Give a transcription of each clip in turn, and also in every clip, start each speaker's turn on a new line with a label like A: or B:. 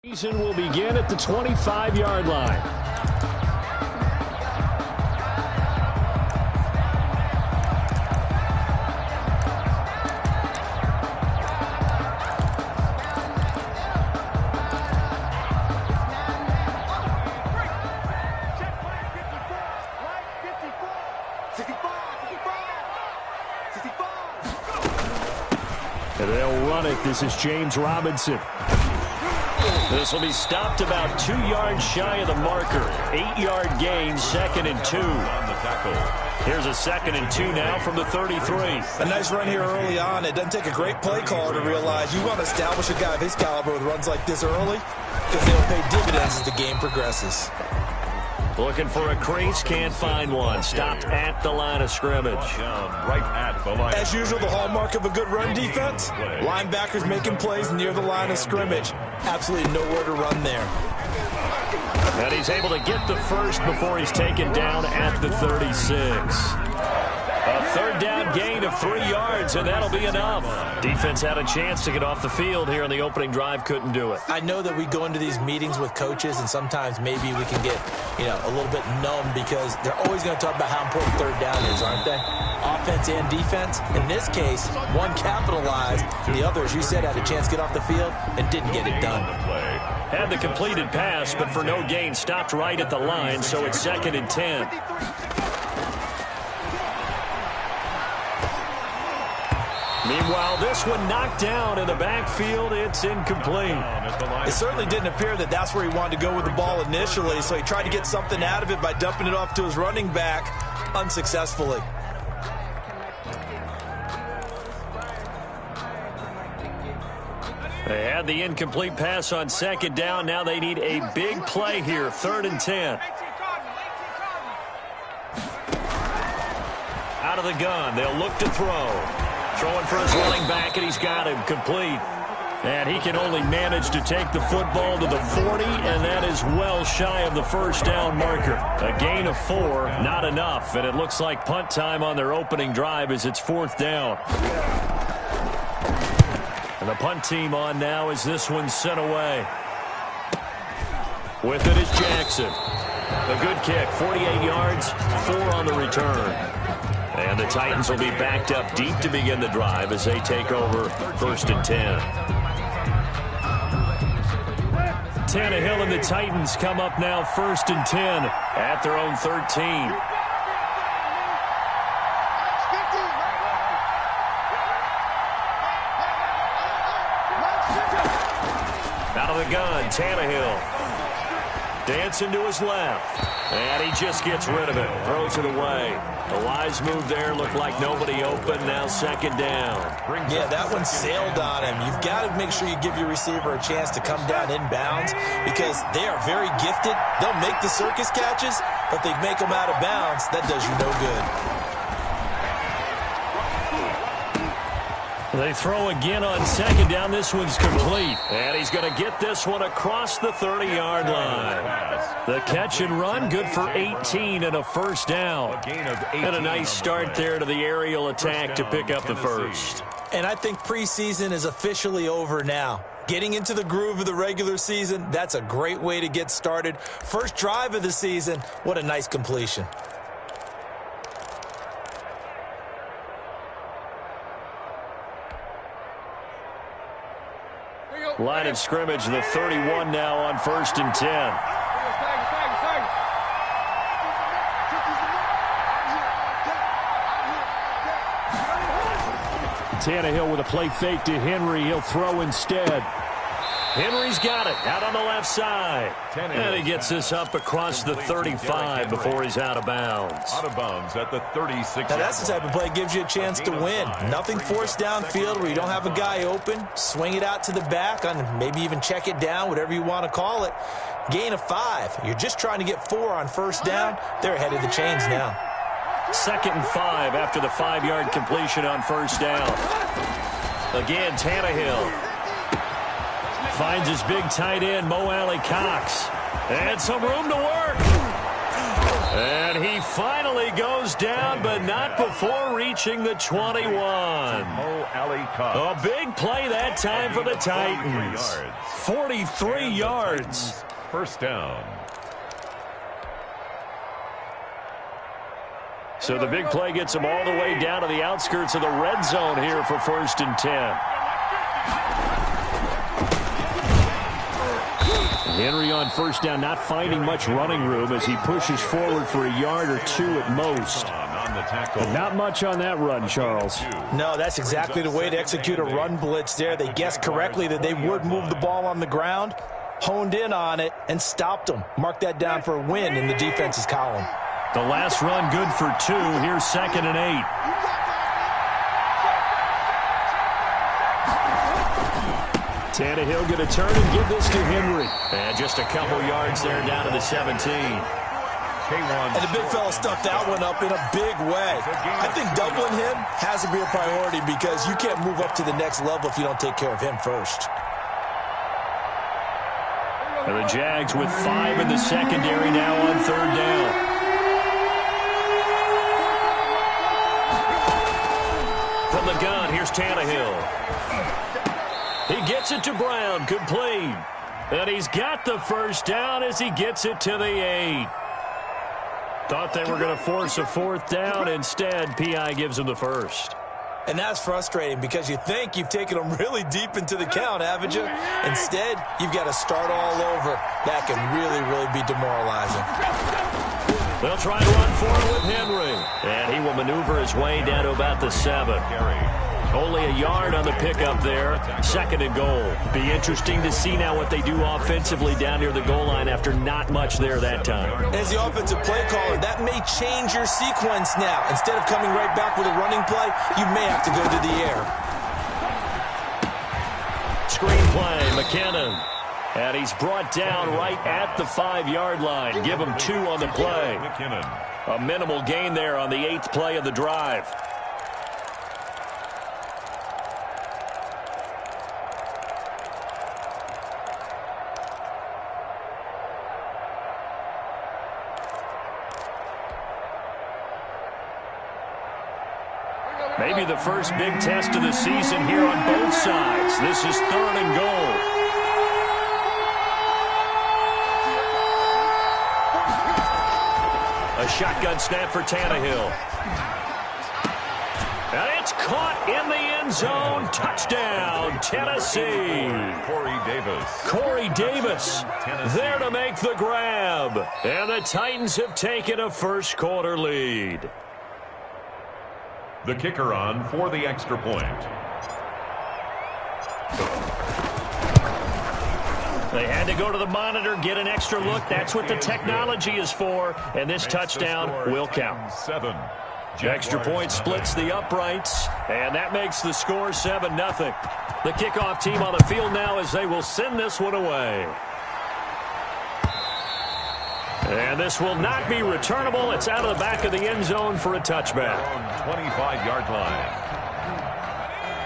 A: Season will begin at the 25-yard line. And they'll run it. This is James Robinson. This will be stopped about 2 yards shy of the marker. 8-yard gain, 2nd and 2. On the tackle. Here's a 2nd and 2 now from the 33.
B: A nice run here early on. It doesn't take a great play caller to realize you want to establish a guy of his caliber with runs like this early because they'll pay dividends as the game progresses.
A: Looking for a crease, can't find one. Stopped at the line of scrimmage.
C: Right at the line.
B: As usual, the hallmark of a good run defense, linebackers making plays near the line of scrimmage. Absolutely nowhere to run there.
A: And he's able to get the first before he's taken down at the 36. A third down gain of 3 yards, and that'll be enough. Defense had a chance to get off the field here on the opening drive, couldn't do it.
B: I know that we go into these meetings with coaches, and sometimes maybe we can get, a little bit numb because they're always going to talk about how important third down is, aren't they? Offense and defense. In this case, one capitalized, the other, as you said, had a chance to get off the field and didn't get it done.
A: Had the completed pass, but for no gain, stopped right at the line, so it's 2nd and 10. Meanwhile, this one knocked down in the backfield. It's incomplete.
B: It certainly didn't appear that that's where he wanted to go with the ball initially, so he tried to get something out of it by dumping it off to his running back unsuccessfully.
A: They had the incomplete pass on 2nd down. Now they need a big play here, 3rd and 10. Out of the gun, they'll look to throw. Throwing for his running back, and he's got him complete. And he can only manage to take the football to the 40, and that is well shy of the first down marker. A gain of 4, not enough, and it looks like punt time on their opening drive as it's 4th down. And the punt team on now as this one's sent away. With it is Jackson. A good kick, 48 yards, 4 on the return. And the Titans will be backed up deep to begin the drive as they take over 1st and 10. Tannehill and the Titans come up now 1st and 10 at their own 13. Out of the gun, Tannehill. Dancing to his left. And he just gets rid of it. Throws it away. A wise move there. Looked like nobody open. Now 2nd down.
B: Yeah, that one sailed on him. You've got to make sure you give your receiver a chance to come down inbounds because they are very gifted. They'll make the circus catches, but they make them out of bounds. That does you no good.
A: They throw again on 2nd down. This one's complete. And he's going to get this one across the 30-yard line. The catch and run, good for 18 and a first down. And a nice start there to the aerial attack to pick up the first.
B: And I think preseason is officially over now. Getting into the groove of the regular season, that's a great way to get started. First drive of the season, what a nice completion.
A: Line of scrimmage, the 31 now on 1st and 10. Tannehill with a play fake to Henry. He'll throw instead. Henry's got it out on the left side. And he gets this up across the 35 before he's out of bounds.
C: Out of bounds at the 36.
B: Now that's the type of play that gives you a chance to win. Nothing forced downfield where you don't have a guy open. Swing it out to the back, on maybe even check it down, whatever you want to call it. Gain of 5. You're just trying to get 4 on 1st down. They're ahead of the chains now.
A: 2nd and 5 after the 5-yard completion on 1st down. Again, Tannehill. Finds his big tight end, Mo Alley Cox. And some room to work. And he finally goes down, but not before reaching the 21. A big play that time for the Titans. 43 yards.
C: First down.
A: So the big play gets him all the way down to the outskirts of the red zone here for 1st and 10. Henry on 1st down, not finding much running room as he pushes forward for a yard or 2 at most. But not much on that run, Charles.
B: No, that's exactly the way to execute a run blitz there. They guessed correctly that they would move the ball on the ground, honed in on it, and stopped them. Mark that down for a win in the defense's column.
A: The last run good for 2. Here's 2nd and 8. Tannehill going to turn and give this to Henry. And just a couple yards there down to the 17.
B: And the big fella stuffed that one up in a big way. I think doubling him has to be a priority because you can't move up to the next level if you don't take care of him first.
A: And the Jags with 5 in the secondary now on 3rd down. From the gun, here's Tannehill. He gets it to Brown, complete. And he's got the 1st down as he gets it to the 8. Thought they were going to force a 4th down. Instead, P.I. gives him the 1st.
B: And that's frustrating because you think you've taken them really deep into the count, haven't you? Instead, you've got to start all over. That can really, really be demoralizing.
A: They'll try to run for it with Henry. And he will maneuver his way down to about the 7. Only a yard on the pickup there. 2nd and goal. Be interesting to see now what they do offensively down near the goal line after not much there that time.
B: As the offensive play caller, that may change your sequence now. Instead of coming right back with a running play, you may have to go to the air.
A: Screen play, McKinnon. And he's brought down right at the 5-yard line. Give him 2 on the play. A minimal gain there on the 8th play of the drive. Maybe the first big test of the season here on both sides. This is 3rd and goal. A shotgun snap for Tannehill. And it's caught in the end zone. Touchdown, Tennessee. Corey Davis there to make the grab. And the Titans have taken a first quarter lead.
C: The kicker on for the extra point.
A: They had to go to the monitor, get an extra look. That's what the technology is for. And this touchdown will count.
C: 7.
A: Extra point splits the uprights, and that makes the score 7-0. The kickoff team on the field now as they will send this one away. And this will not be returnable. It's out of the back of the end zone for a touchback.
C: 25-yard line.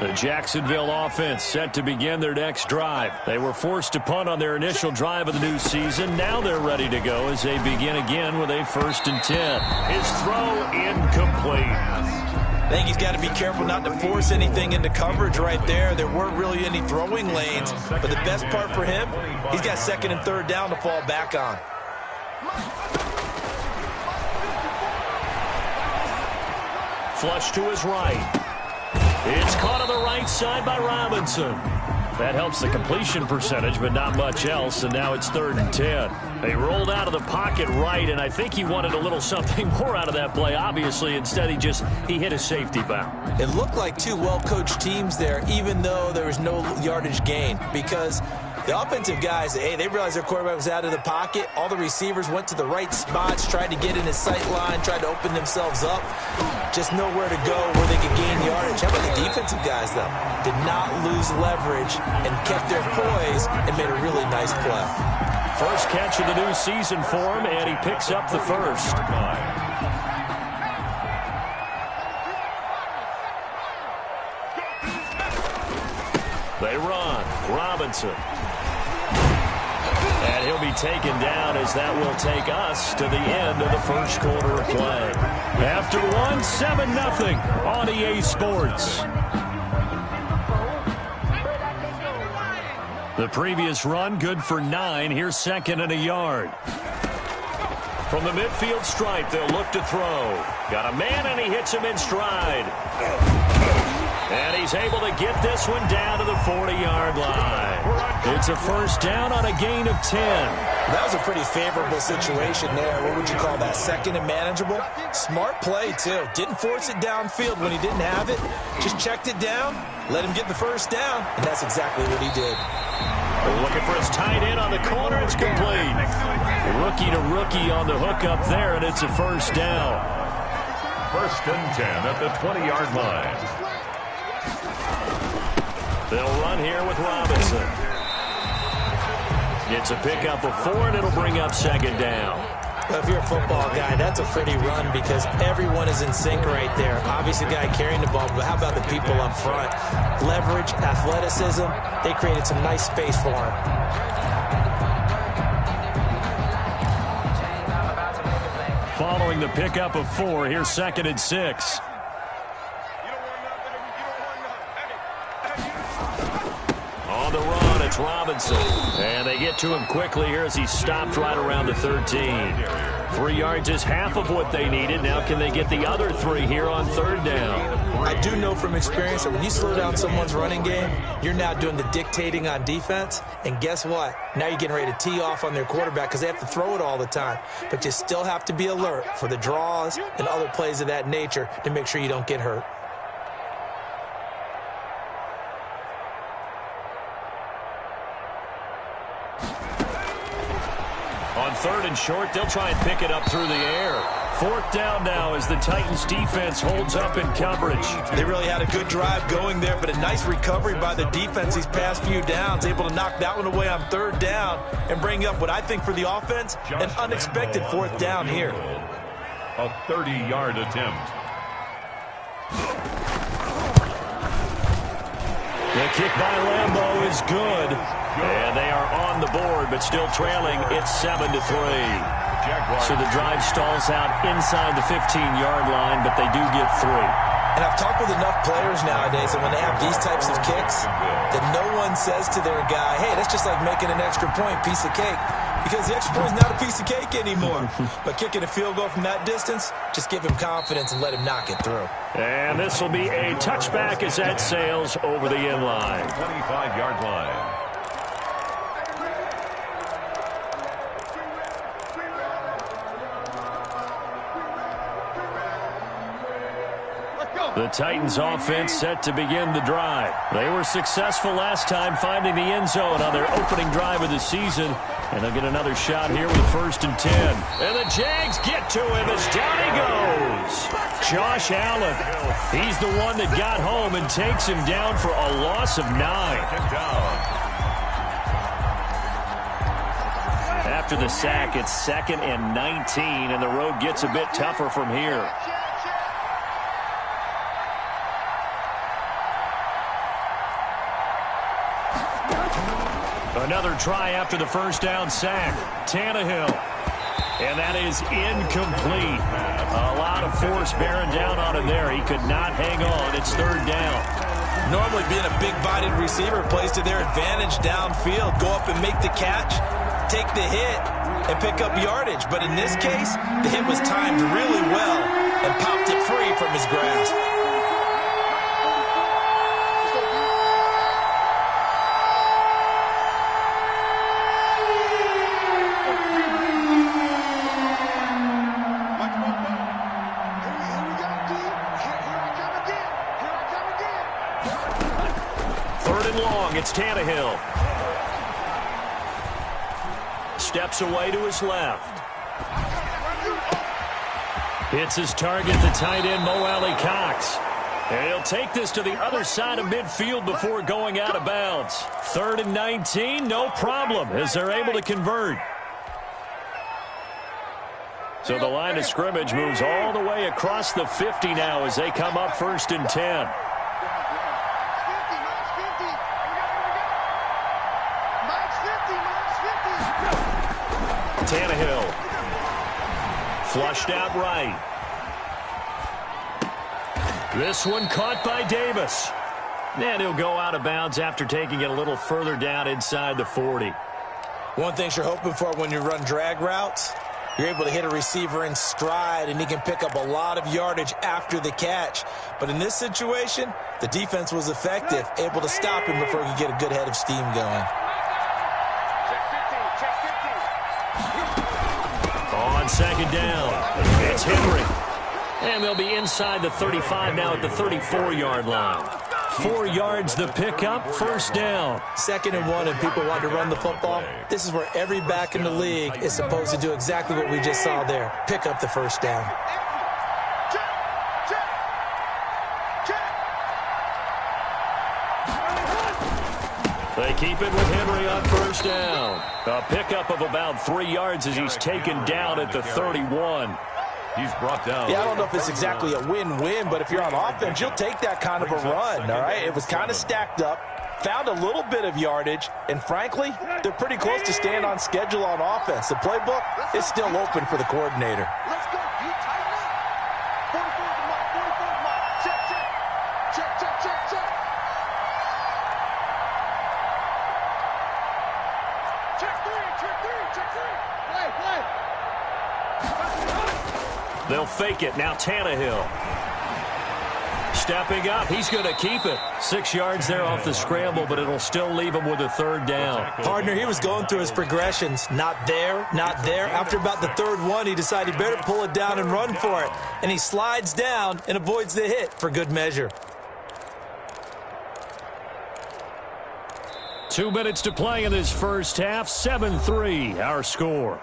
A: The Jacksonville offense set to begin their next drive. They were forced to punt on their initial drive of the new season. Now they're ready to go as they begin again with a 1st and 10. His throw incomplete.
B: I think he's got to be careful not to force anything into coverage right there. There weren't really any throwing lanes. But the best part for him, he's got 2nd and 3rd down to fall back on.
A: Flush to his right. It's caught on the right side by Robinson. That helps the completion percentage, but not much else, and now it's 3rd and 10. They rolled out of the pocket right, and I think he wanted a little something more out of that play. Obviously, instead, he hit a safety foul.
B: It looked like 2 well-coached teams there, even though there was no yardage gain, because the offensive guys, they realized their quarterback was out of the pocket. All the receivers went to the right spots, tried to get in his sight line, tried to open themselves up. Just nowhere to go where they could gain yardage. How about the defensive guys, though? Did not lose leverage and kept their poise and made a really nice play.
A: First catch of the new season for him, and he picks up the 1st. They run. Robinson. And he'll be taken down as that will take us to the end of the first quarter of play. After one, 7-0 on EA Sports. The previous run, good for 9. Here's second and a yard. From the midfield stripe, they'll look to throw. Got a man, and he hits him in stride. And he's able to get this one down to the 40-yard line. It's a first down on a gain of 10.
B: That was a pretty favorable situation there. What would you call that? Second and manageable? Smart play, too. Didn't force it downfield when he didn't have it. Just checked it down, let him get the first down, and that's exactly what he did.
A: Looking for his tight end on the corner. It's complete. Rookie to rookie on the hook up there, and it's a first down.
C: First and 10 at the 20-yard line.
A: They'll run here with Robinson. It's a pickup of 4, and it'll bring up second down.
B: Well, if you're a football guy, that's a pretty run because everyone is in sync right there. Obviously, the guy carrying the ball, but how about the people up front? Leverage, athleticism, they created some nice space for him.
A: Following the pickup of 4, here's second and 6. On the run, it's Robinson. And they get to him quickly here as he stopped right around the 13. 3 yards is half of what they needed. Now can they get the other 3 here on third down?
B: I do know from experience that when you slow down someone's running game, you're now doing the dictating on defense. And guess what? Now you're getting ready to tee off on their quarterback because they have to throw it all the time. But you still have to be alert for the draws and other plays of that nature to make sure you don't get hurt.
A: On third and short, they'll try and pick it up through the air. Fourth down now as the Titans defense holds up in coverage.
B: They really had a good drive going there, but a nice recovery by the defense these past few downs, able to knock that one away on third down and bring up what I think for the offense, an unexpected fourth down here.
C: A 30-yard attempt.
A: The kick by Lambeau is good. And they are on the board, but still trailing. It's 7-3. So the drive stalls out inside the 15-yard line, but they do get 3.
B: And I've talked with enough players nowadays, and when they have these types of kicks, that no one says to their guy, hey, that's just like making an extra point, piece of cake. Because the extra point is not a piece of cake anymore. But kicking a field goal from that distance, just give him confidence and let him knock it through.
A: And this will be a touchback as that sails over the end line.
C: 25-yard line.
A: The Titans offense set to begin the drive. They were successful last time finding the end zone on their opening drive of the season. And they'll get another shot here with first and 10. And the Jags get to him as down he goes. Josh Allen. He's the one that got home and takes him down for a loss of 9. After the sack, it's second and 19, and the road gets a bit tougher from here. Another try after the first down sack. Tannehill. And that is incomplete. A lot of force bearing down on him there. He could not hang on. It's third down.
B: Normally being a big-bodied receiver plays to their advantage downfield. Go up and make the catch, take the hit, and pick up yardage. But in this case, the hit was timed really well and popped it free from his grasp.
A: It's Tannehill. Steps away to his left. Hits his target, the tight end, Mo Alley Cox. And he'll take this to the other side of midfield before going out of bounds. Third and 19, no problem, as they're able to convert. So the line of scrimmage moves all the way across the 50 now as they come up first and 10. Tannehill. Flushed out right. This one caught by Davis. And he'll go out of bounds after taking it a little further down inside the 40.
B: One thing you're hoping for when you run drag routes, you're able to hit a receiver in stride, and he can pick up a lot of yardage after the catch. But in this situation, the defense was effective, able to stop him before he could get a good head of steam going.
A: On second down, it's Henry. And they'll be inside the 35 now at the 34-yard line. 4 yards the pickup, first down.
B: 2nd and 1, and people want to run the football. This is where every back in the league is supposed to do exactly what we just saw there. Pick up the first down.
A: They keep it with Henry on first down. A pickup of about 3 yards as he's taken down at the 31.
C: He's brought down.
B: Yeah, I don't know if it's exactly a win-win, but if you're on offense, you'll take that kind of a run, all right? It was kind of stacked up, found a little bit of yardage, and frankly, they're pretty close to staying on schedule on offense. The playbook is still open for the coordinator.
D: Let's go. You tighten up. 44's the mark. 44's the mark. Check, check. Check, check, check, check. Check three, check three, check three. Play, play.
A: They'll fake it. Now Tannehill. Stepping up. He's going to keep it. 6 yards there off the scramble, but it'll still leave him with a third down.
B: Partner, he was going through his progressions. Not there, not there. After about the third one, he decided he better pull it down and run for it. And he slides down and avoids the hit for good measure.
A: 2 minutes to play in this first half. 7-3, our score.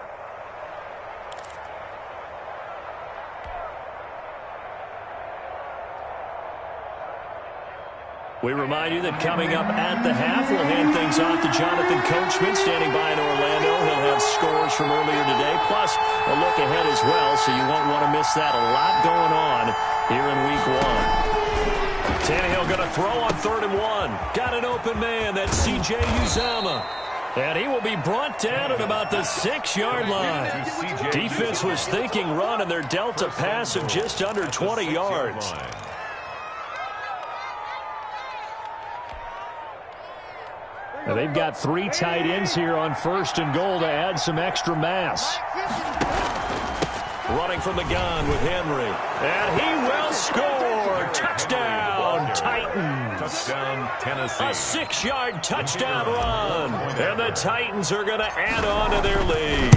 A: We remind you that coming up at the half, we'll hand things off to Jonathan Coachman, standing by in Orlando. He'll have scores from earlier today, plus a look ahead as well, so you won't want to miss that. A lot going on here in Week 1. Tannehill going to throw on 3rd and 1. Got an open man. That's C.J. Uzama. And he will be brought down at about the 6-yard line. Defense was thinking run, and they're dealt a pass of just under 20 yards. Now they've got 3 tight ends here on 1st and goal to add some extra mass. Running from the gun with Henry. And he will score. Touchdown, Titans.
C: Touchdown, Tennessee.
A: A 6-yard touchdown run. And the Titans are going to add on to their lead.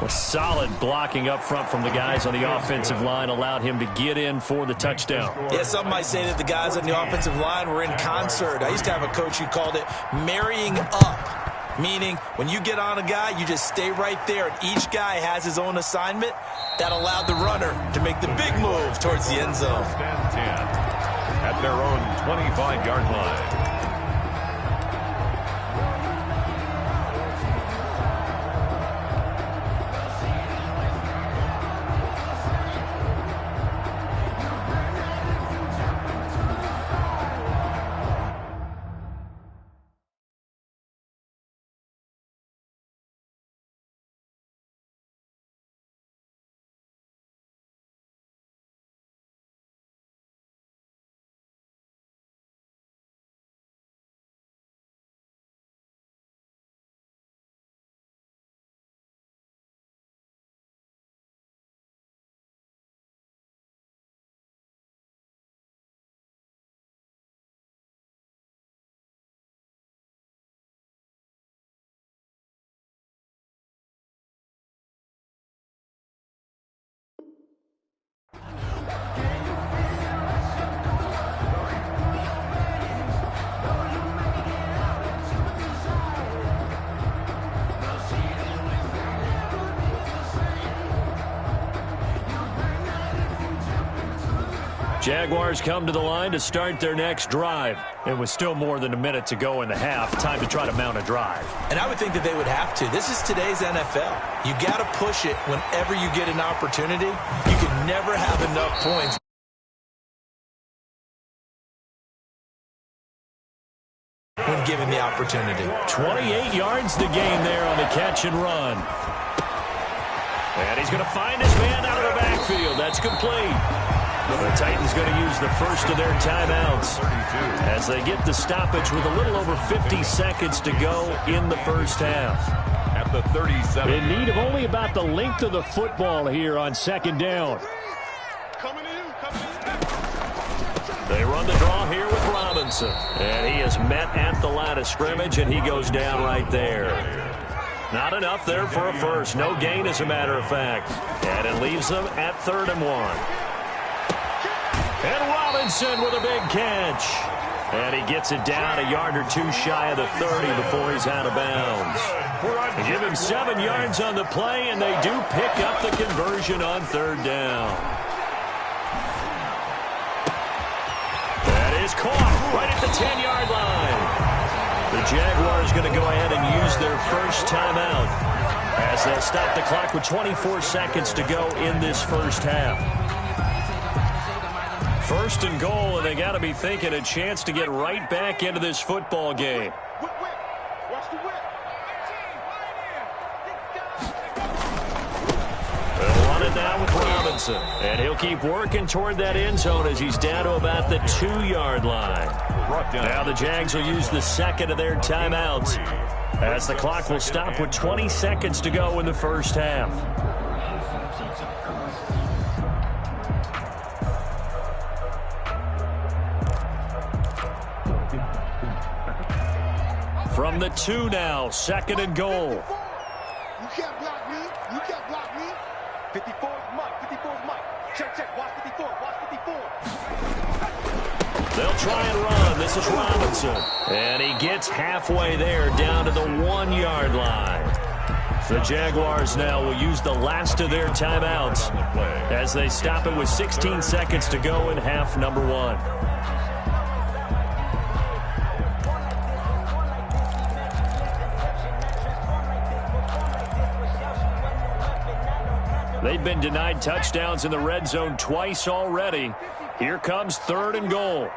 A: A solid blocking up front from the guys on the offensive line allowed him to get in for the touchdown.
B: Yeah, some might say that the guys on the offensive line were in concert. I used to have a coach who called it marrying up, meaning when you get on a guy, you just stay right there, and each guy has his own assignment. That allowed the runner to make the big move towards the end zone.
C: Stand 10 at their own 25-yard line.
A: Jaguars come to the line to start their next drive. It was still more than a minute to go in the half. Time to try to mount a drive.
B: And I would think that they would have to. This is today's NFL. You got to push it whenever you get an opportunity. You can never have enough points. When when given the opportunity.
A: 28 yards to gain there on the catch and run. And he's going to find his man out of the backfield. That's complete. The Titans going to use the first of their timeouts as they get the stoppage with a little over 50 seconds to go in the first half.
C: At the 37.
A: In need of only about the length of the football here on second down. They run the draw here with Robinson. And he is met at the line of scrimmage, and he goes down right there. Not enough there for a first. No gain, as a matter of fact. And it leaves them at 3rd and 1. And Robinson with a big catch. And he gets it down a yard or two shy of the 30 before he's out of bounds. They give him 7 yards on the play, and they do pick up the conversion on 3rd down. That is caught right at the 10-yard line. The Jaguars going to go ahead and use their first timeout as they'll stop the clock with 24 seconds to go in this first half. 1st and goal, and they got to be thinking a chance to get right back into this football game. They'll run it now with Robinson, and he'll keep working toward that end zone as he's down to about the 2-yard line. Now the Jags will use the second of their timeouts as the clock will stop with 20 seconds to go in the first half. From the 2 now, 2nd and goal.
D: You can't block me. You can't block me. 54 is Mike. 54 is Mike. Check. Watch 54. Watch 54.
A: They'll try and run. This is Robinson. And he gets halfway there down to the 1-yard line. The Jaguars now will use the last of their timeouts as they stop it with 16 seconds to go in half number 1. They've been denied touchdowns in the red zone twice already. Here comes 3rd and goal.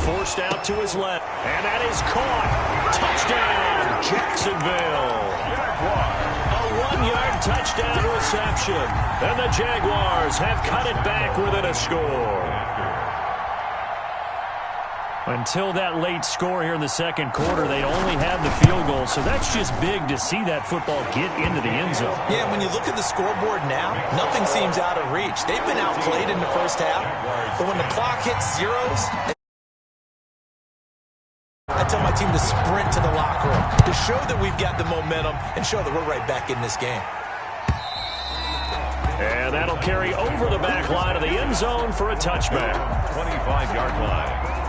A: Forced out to his left, and that is caught. Touchdown, Jacksonville. A 1-yard touchdown reception, and the Jaguars have cut it back within a score. Until that late score here in the second quarter, they only had the field goal, so that's just big to see that football get into the end zone.
B: Yeah, when you look at the scoreboard now, nothing seems out of reach. They've been outplayed in the first half, but when the clock hits zeros, I tell my team to sprint to the locker room to show that we've got the momentum and show that we're right back in this game.
A: And that'll carry over the back line of the end zone for a touchback.
C: 25-yard line.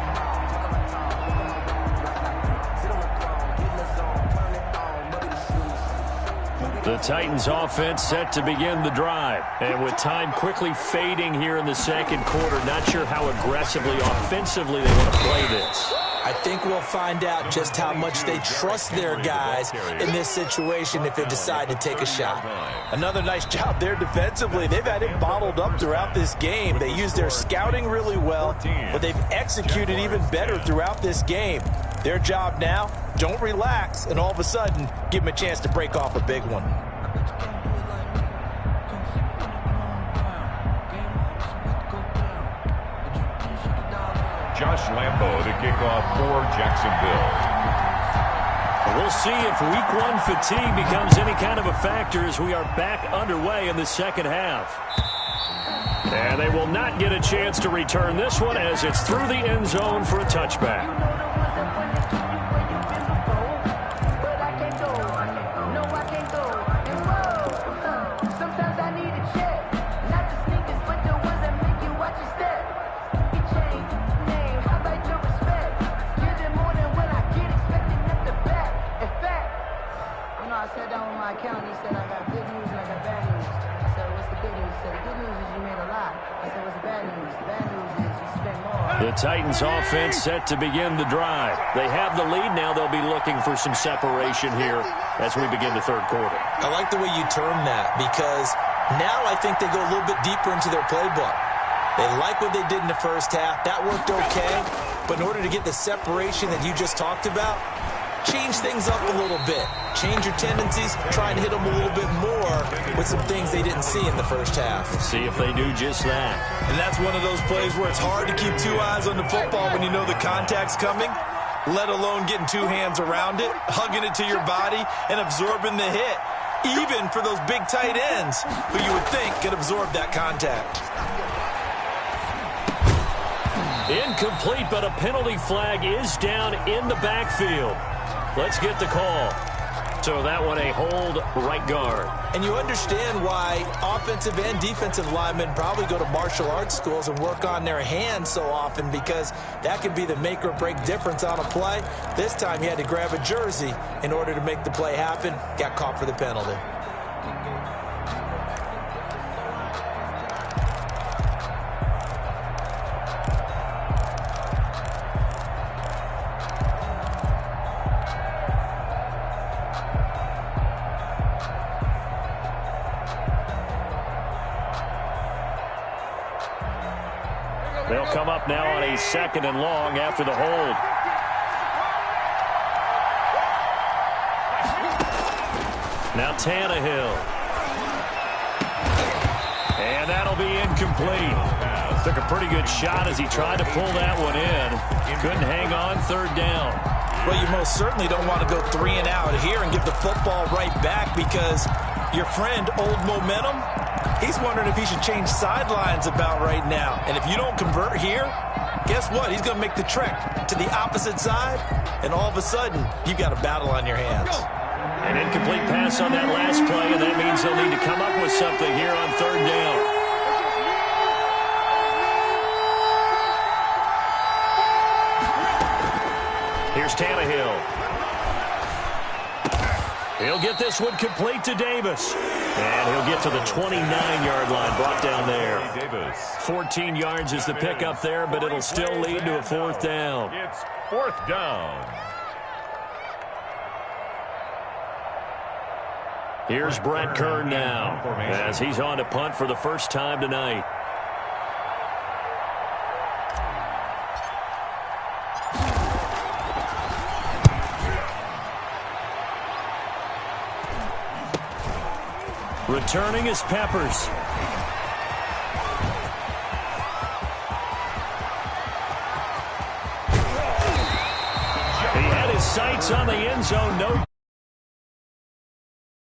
A: The Titans offense set to begin the drive. And with time quickly fading here in the second quarter, not sure how aggressively, offensively they want to play this.
B: I think we'll find out just how much they trust their guys in this situation if they decide to take a shot. Another nice job there defensively. They've had it bottled up throughout this game. They used their scouting really well, but they've executed even better throughout this game. Their job now, don't relax, and all of a sudden, give them a chance to break off a big one.
C: Josh Lambo to kick off for Jacksonville.
A: We'll see if week 1 fatigue becomes any kind of a factor as we are back underway in the second half. And they will not get a chance to return this one as it's through the end zone for a touchback. The Titans offense set to begin the drive. They have the lead now. They'll be looking for some separation here as we begin the third quarter.
B: I like the way you term that because Now I think they go a little bit deeper into their playbook. They like what they did in the first half. That worked okay. But in order to get the separation that you just talked about, change things up a little bit. Change your tendencies. Try and hit them a little bit more with some things they didn't see in the first half.
A: See if they do just that.
B: And that's one of those plays where it's hard to keep two eyes on the football when you know the contact's coming, let alone getting two hands around it, hugging it to your body, and absorbing the hit. Even for those big tight ends who you would think could absorb that contact.
A: Incomplete, but a penalty flag is down in the backfield. Let's get the call. So that one a hold right guard.
B: And you understand why offensive and defensive linemen probably go to martial arts schools and work on their hands so often, because that can be the make or break difference on a play. This time he had to grab a jersey in order to make the play happen. Got caught for the penalty.
A: They'll come up now on a 2nd and long after the hold. Now Tannehill. And that'll be incomplete. Took a pretty good shot as he tried to pull that one in. Couldn't hang on 3rd down.
B: Well, you most certainly don't want to go 3 and out here and give the football right back, because your friend, Old Momentum, he's wondering if he should change sidelines about right now. And if you don't convert here, guess what? He's going to make the trek to the opposite side, and all of a sudden, you've got a battle on your hands.
A: An incomplete pass on that last play, and that means they'll need to come up with something here on 3rd down. Here's Tannehill. He'll get this one complete to Davis. And he'll get to the 29-yard line, brought down there. 14 yards is the pickup there, but it'll still lead to a 4th down.
C: It's 4th down.
A: Here's Brett Kern now, as he's on to punt for the first time tonight. Returning is Peppers. He had his sights on the end zone, no